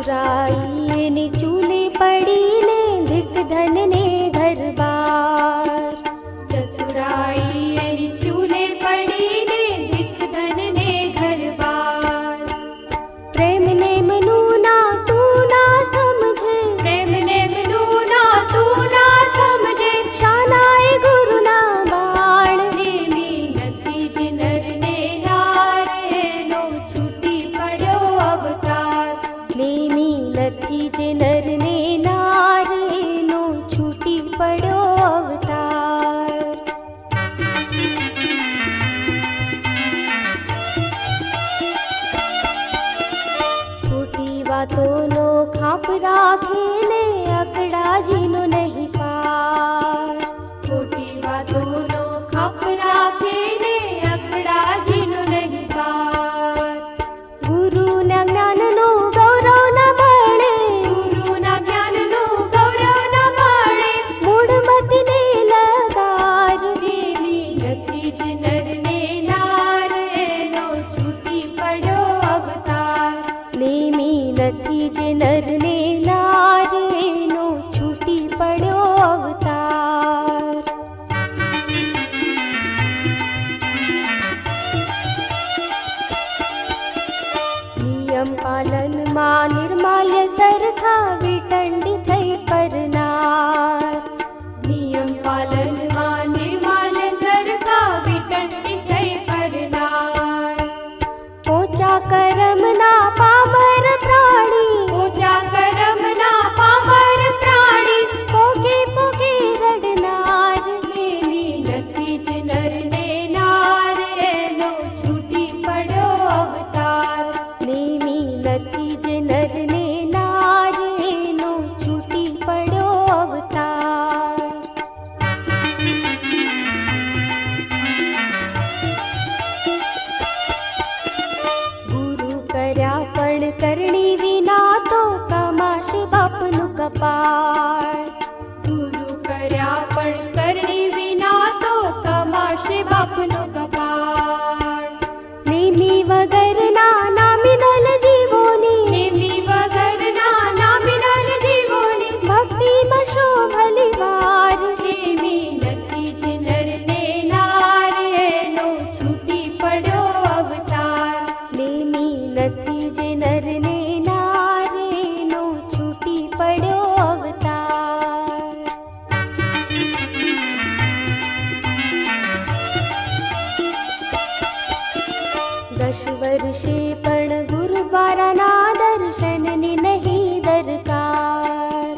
चतुराई ने चूले पड़ी ने धिक धन ने घर बार। चतुराई ने चूले पड़ी ने धिक धन ने घर बार। प्रेम ने मनु ना तू ना समझे, प्रेम ने मनु ना तू ना समझे। शानाए गुरु ना बाण नेमी नथी ज नर ने नार एनो छूटी पड़ो अवतार। नेमी नथी जे नर ने नार एनो छूटी पड़ो अवतार। खोटी वातों नो खाप राखे ने अकड़ा जीनो नहीं पार। खोटी बातों नो खप राखे ने अकड़ा जीनो नहीं पार। गुरु न ज्ञान नो गौरव न बळे, गुरु ना ज्ञान नो गौरव न बाळे। मूढ़मति ने लगार। नेमी नथी ज नर ने नार एनो छूटी पड़ो अवतार। नेमी नथी जे नर ने नार एनो छूटी पड़ो अवतार। नियम पालन मां निर्माल्य सरखा विटंडी थई परनार। नियम पालन मां निर्माल्य सरखा विटंडी थई परनार। पोचा करम ना पामर प्राणी, ऊंचा करम ना पामर प्राणी। पोगे पोगे रडनार। नेमी नथी ज नर ने नार एनो छूटी पड़ो अवतार। नेमी नथी जे नर ने नार एनो छूटी पड़ो अवतार। गुरु कर्या पण करणी विना तो कमाशे बापनु कपाळ। गुरु कर्या पण करणी विना तो कमाशे बापनो कपाळ। नेमी वगर ना नामिनल जीवोनी, नेमी वगर ना नामिनल जीवोनी। भक्ति मशो भलीवार। नेमी नथी ज नर ने नार एनो छूटी पड़ो अवतार। नेमी नथी जे नर ने नार एनो छूटी पड़ो अवतार। दश वर्षे पण गुरु बारा ना दर्शन नि नहीं दरकार।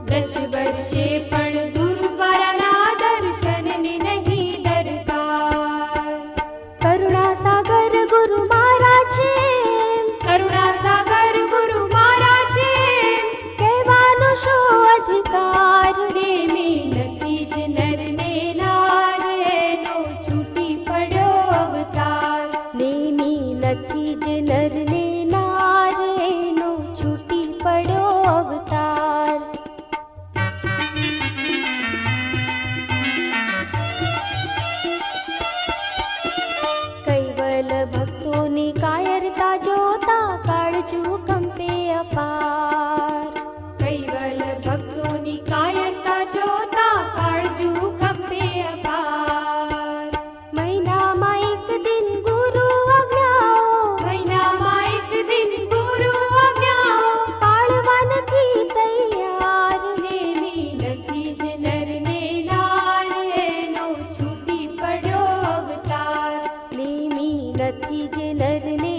10 वर्षे पण गुरु बाराना दर्शन नि नहीं दरकार। करुणा सागर गुरु मारा छे, करुणा सागर गुरु मारा छे। कहेવાનો शो अधिकार। नेमी नथी ज नर ने नार एनो छूटी पड़ो अवतार। नेमी नथी जे नर ने नार एनो छूटी पड़ो अवतार। कैवल भक्तों ने कायरता जोता काळजू कंपे अपार। कैवल भक्तोनी कायरता जोता काळजू कंपे अपार। महीनाમાં એક દિન ગુરુ આજ્ઞાઓ, મહિનામાં એક દિન ગુરુ આજ્ઞાઓ। પાળવા નથી તૈયાર। नेमी नथी ज नर ने नार एनो छूटी पड़ो अवतार। नेमी નથી જે નર ને